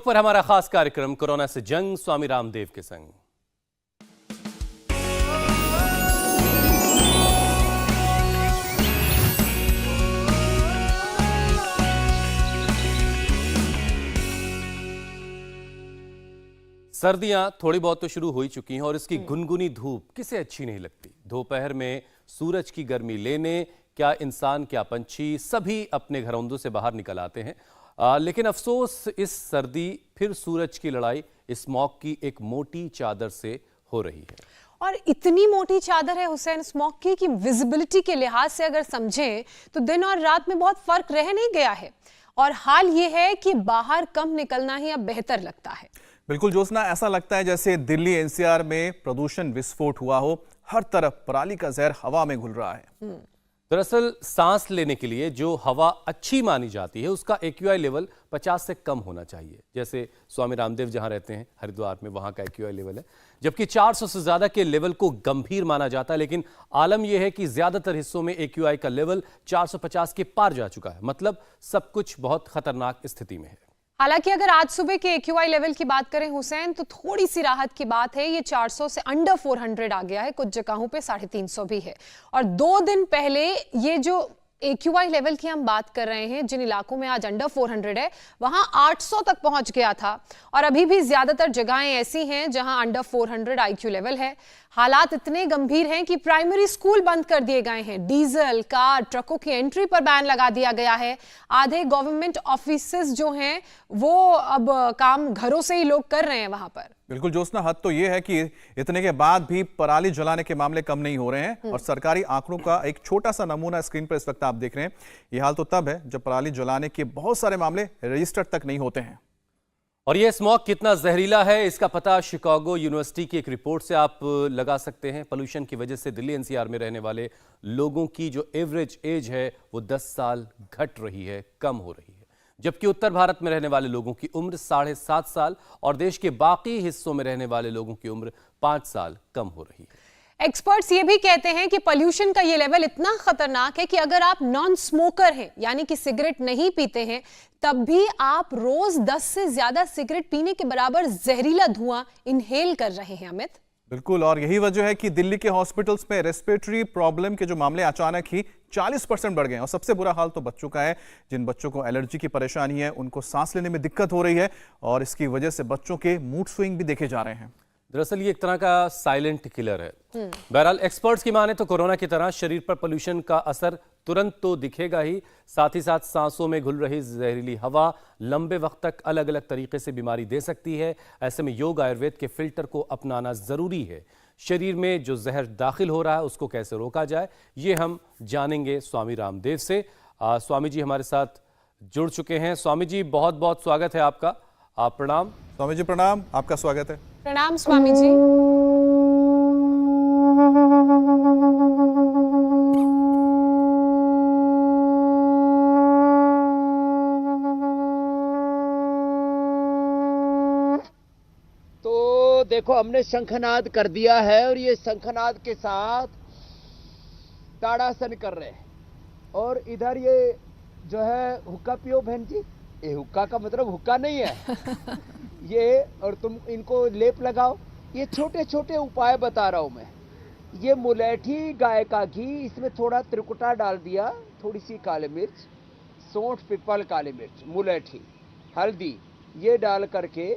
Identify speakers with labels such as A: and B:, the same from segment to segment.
A: रुख पर हमारा खास कार्यक्रम कोरोना से जंग स्वामी रामदेव के संग। सर्दियां थोड़ी बहुत तो शुरू हो ही चुकी हैं और इसकी गुनगुनी धूप किसे अच्छी नहीं लगती। दोपहर में सूरज की गर्मी लेने क्या इंसान क्या पंछी सभी अपने घरौंदों से बाहर निकल आते हैं। लेकिन अफसोस इस सर्दी फिर सूरज की लड़ाई स्मॉग की एक मोटी चादर से हो रही है।
B: और इतनी मोटी चादर है हुसैन स्मॉग की कि विजिबिलिटी के लिहाज से अगर समझें तो दिन और रात में बहुत फर्क रह नहीं गया है और हाल ये है कि बाहर कम निकलना ही अब बेहतर लगता है।
C: बिल्कुल ज्योत्सना, ऐसा लगता है जैसे दिल्ली एनसीआर में प्रदूषण विस्फोट हुआ हो। हर तरफ पराली का जहर हवा में घुल रहा है।
A: दरअसल सांस लेने के लिए जो हवा अच्छी मानी जाती है उसका एक्यूआई लेवल 50 से कम होना चाहिए। जैसे स्वामी रामदेव जहां रहते हैं हरिद्वार में, वहां का एक्यूआई लेवल है जबकि 400 से ज्यादा के लेवल को गंभीर माना जाता है। लेकिन आलम यह है कि ज्यादातर हिस्सों में एक्यूआई का लेवल 450 के पार जा चुका है। मतलब सब कुछ बहुत खतरनाक स्थिति में है।
B: हालांकि अगर आज सुबह के एक्यूआई लेवल की बात करें हुसैन तो थोड़ी सी राहत की बात है। ये 400 से अंडर 400 आ गया है, कुछ जगहों पे 350 भी है। और 2 दिन पहले ये जो एक्यूआई लेवल की हम बात कर रहे हैं, जिन इलाकों में आज अंडर 400 है वहां 800 तक पहुंच गया था। और अभी भी ज्यादातर जगहें ऐसी हैं जहां अंडर 400 आईक्यू लेवल है। हालात इतने गंभीर हैं कि प्राइमरी स्कूल बंद कर दिए गए हैं। डीजल कार ट्रकों की एंट्री पर बैन लगा दिया गया है। आधे गवर्नमेंट ऑफिसेस जो हैं वो अब काम घरों से ही लोग कर रहे हैं वहां पर।
C: बिल्कुल ज्योत्सना, हद तो यह है कि इतने के बाद भी पराली जलाने के मामले कम नहीं हो रहे हैं। और सरकारी आंकड़ों का एक छोटा सा नमूना स्क्रीन पर इस वक्त आप देख रहे हैं। यह हाल तो तब है जब पराली जलाने के बहुत सारे मामले रजिस्टर्ड तक नहीं होते हैं।
A: और यह स्मॉग कितना जहरीला है इसका पता शिकागो यूनिवर्सिटी की एक रिपोर्ट से आप लगा सकते हैं। पोल्यूशन की वजह से दिल्ली एनसीआर में रहने वाले लोगों की जो एवरेज एज है वो 10 साल घट रही है, कम हो रही है। जबकि उत्तर भारत में रहने वाले लोगों की उम्र 7.5 साल और देश के बाकी हिस्सों में रहने वाले लोगों की उम्र 5 साल कम हो रही है।
B: एक्सपर्ट्स ये भी कहते हैं कि पोल्यूशन का ये लेवल इतना खतरनाक है कि अगर आप नॉन स्मोकर हैं यानी कि सिगरेट नहीं पीते हैं तब भी आप रोज 10 से ज्यादा सिगरेट पीने के बराबर जहरीला धुआं इनहेल कर रहे हैं। अमित,
C: बिल्कुल, और यही वजह है कि दिल्ली के हॉस्पिटल्स में रेस्पिरेटरी प्रॉब्लम के जो मामले अचानक ही 40% बढ़ गए हैं। और सबसे बुरा हाल तो बच्चों का है। जिन बच्चों को एलर्जी की परेशानी है उनको सांस लेने में दिक्कत हो रही है और इसकी वजह से बच्चों के मूड स्विंग भी देखे जा रहे हैं।
A: दरअसल ये एक तरह का साइलेंट किलर है। बहरहाल एक्सपर्ट्स की माने तो कोरोना की तरह शरीर पर पोल्यूशन का असर तुरंत तो दिखेगा ही, साथ ही साथ सांसों में घुल रही जहरीली हवा लंबे वक्त तक अलग अलग तरीके से बीमारी दे सकती है। ऐसे में योग आयुर्वेद के फिल्टर को अपनाना जरूरी है। शरीर में जो जहर दाखिल हो रहा है उसको कैसे रोका जाए ये हम जानेंगे स्वामी रामदेव से। स्वामी जी हमारे साथ जुड़ चुके हैं। स्वामी जी बहुत बहुत स्वागत है आपका। आप प्रणाम।
C: स्वामी जी प्रणाम, आपका स्वागत है।
B: प्रणाम स्वामी जी।
D: तो देखो हमने शंखनाद कर दिया है और ये शंखनाद के साथ ताड़ासन कर रहे हैं। और इधर ये जो है हुक्का पियो बहन जी। ये हुक्का का मतलब हुक्का नहीं है ये, और तुम इनको लेप लगाओ। ये छोटे छोटे उपाय बता रहा हूं मैं। ये मुलेठी गाय का घी, इसमें थोड़ा त्रिकुटा डाल दिया, थोड़ी सी काली मिर्च, सौंठ, पीपल, काली मिर्च, मुलेठी, हल्दी, ये डाल करके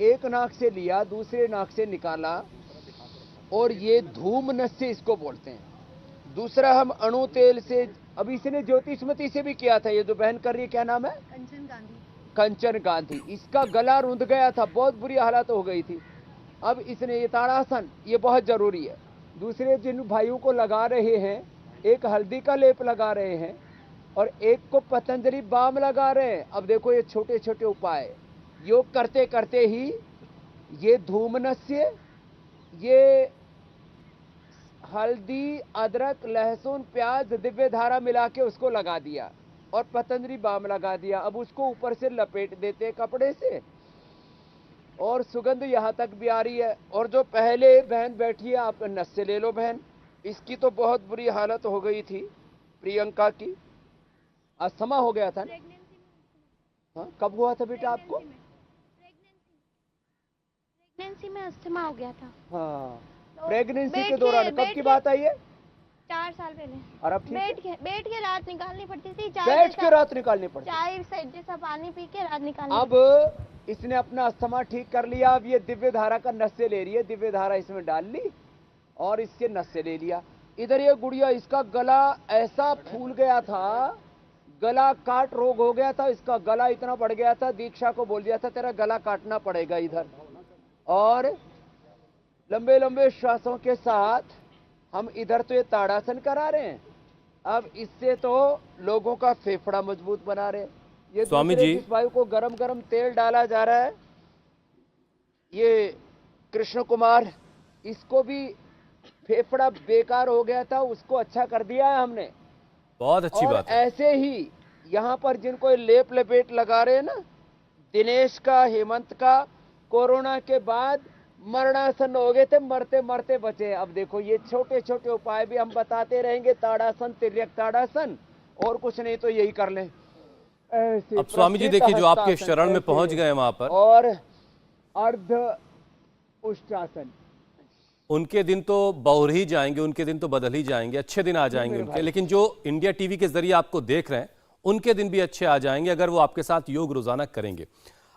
D: एक नाक से लिया, दूसरे नाक से निकाला और ये धूम नस्य इसको बोलते हैं। दूसरा हम अणु तेल से, अभी इसने ज्योतिषमती से भी किया था। ये जो बहन कर रही है क्या नाम है? कंचन गांधी। कंचन गांधी। इसका गला रुंध गया था, बहुत बुरी हालत हो गई थी। अब इसने ये ताड़ासन, ये बहुत जरूरी है। दूसरे जिन भाइयों को लगा रहे हैं, एक हल्दी का लेप लगा रहे हैं और एक को पतंजलि बाम लगा रहे हैं। अब देखो ये छोटे छोटे उपाय योग करते करते ही ये धूमनस्य, ये हल्दी, अदरक, लहसुन, प्याज, दिव्य धारा मिला के उसको लगा दिया और पतंजलि बाम लगा दिया। अब उसको ऊपर से लपेट देते हैं कपड़े से और सुगंध यहाँ तक भी आ रही है। और जो पहले बहन बैठी है, आप नस्य ले लो बहन। इसकी तो बहुत बुरी हालत हो गई थी, प्रियंका की, अस्थमा हो गया था ना। हाँ, कब हुआ था बेटा आपको?
E: प्रेगनेंसी में अस्थमा हो गया था।
D: हाँ,
E: तो
D: प्रेगनेंसी
E: बैठ
D: के दौरान
E: के-
D: कब
E: बैठ
D: की
E: के-
D: बात आई है?
E: 4 साल पहले।
D: और अब ठीक है?
E: बैठ के रात निकालनी पड़ती थी।
D: बैठ के रात निकालनी पड़ती।
E: चाय साइड जैसा पानी पी के रात निकालनी
D: अब इसने अपना अस्थमा ठीक कर लिया। अब ये दिव्य धारा का नशे ले रही है, दिव्य धारा इसमें डाल ली और इसके नशे ले लिया। इधर ये गुड़िया, इसका गला ऐसा फूल गया था, गला काट रोग हो गया था, इसका गला इतना बढ़ गया था, दीक्षा को बोल दिया था तेरा गला काटना पड़ेगा इधर। और लंबे लंबे श्वासों के साथ हम इधर तो ये ताड़ासन करा रहे हैं, अब इससे तो लोगों का फेफड़ा मजबूत बना रहे हैं। ये
A: स्वामी
D: दूसरे
A: जी।
D: जिस वायु को गरम गरम तेल डाला जा रहा है, ये कृष्ण कुमार, इसको भी फेफड़ा बेकार हो गया था, उसको अच्छा कर दिया है हमने।
A: बहुत अच्छी
D: और
A: बात है।
D: ऐसे ही यहाँ पर जिनको ये लेप लपेट लगा रहे हैं ना, दिनेश का, हेमंत का, कोरोना के बाद मरणासन हो गए थे, मरते मरते बचे। अब देखो ये छोटे छोटे उपाय भी हम बताते रहेंगे, ताड़ासन, तिर्यक ताड़ासन, और कुछ नहीं तो यही कर लें। ऐसे
A: अब स्वामी जी
D: प्रसिद्ध
A: देखिए, जो आपके
D: हस्तासन
A: शरण में
D: ऐसे
A: पहुंच गए वहां पर,
D: और अर्ध उष्टासन,
A: उनके दिन तो बहुर ही जाएंगे, उनके दिन तो बदल ही जाएंगे, अच्छे दिन आ जाएंगे उनके। लेकिन जो इंडिया टीवी के जरिए आपको देख रहे हैं, उनके दिन भी अच्छे आ जाएंगे अगर वो आपके साथ योग रोजाना करेंगे।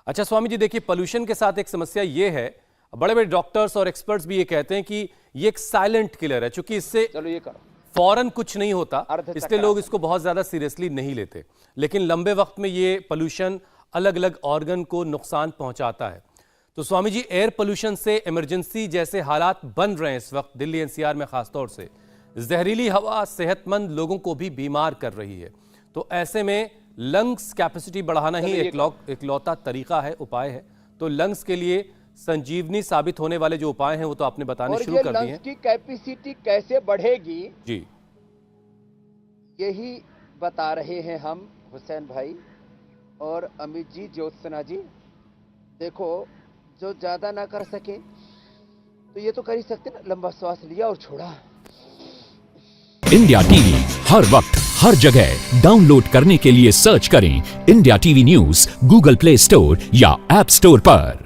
A: अच्छा स्वामी जी देखिए, पोल्यूशन के साथ एक समस्या ये है, बड़े बड़े डॉक्टर्स और एक्सपर्ट्स भी ये कहते हैं कि ये एक साइलेंट किलर है, क्योंकि इससे
D: चलो ये करो,
A: फौरन कुछ नहीं होता,
D: अर्धचक्रासन।
A: इसलिए लोग इसको बहुत ज्यादा सीरियसली नहीं लेते। लेकिन लंबे वक्त में ये पोल्यूशन अलग अलग ऑर्गन को नुकसान पहुंचाता है। तो स्वामी जी, एयर पोल्यूशन से इमरजेंसी जैसे हालात बन रहे हैं इस वक्त दिल्ली एनसीआर में, खासतौर से जहरीली हवा सेहतमंद लोगों को भी बीमार कर रही है। तो ऐसे में लंग्स कैपेसिटी बढ़ाना ही इकलौता तरीका है, उपाय है। तो लंग्स के लिए संजीवनी साबित होने वाले जो उपाय हैं वो तो आपने बताने
D: और
A: शुरू
D: ये
A: कर दिए
D: लंग्स
A: हैं
D: की कैपेसिटी कैसे बढ़ेगी,
A: जी।
D: यही बता रहे हैं हम, हुसैन भाई और अमित जी, ज्योत्सना जी। देखो, जो ज्यादा ना कर सके तो ये तो कर ही सकते ना, लंबा श्वास लिया और छोड़ा।
F: इंडिया टीवी हर वक्त हर जगह डाउनलोड करने के लिए सर्च करें India TV news Google play store या ऐप स्टोर पर।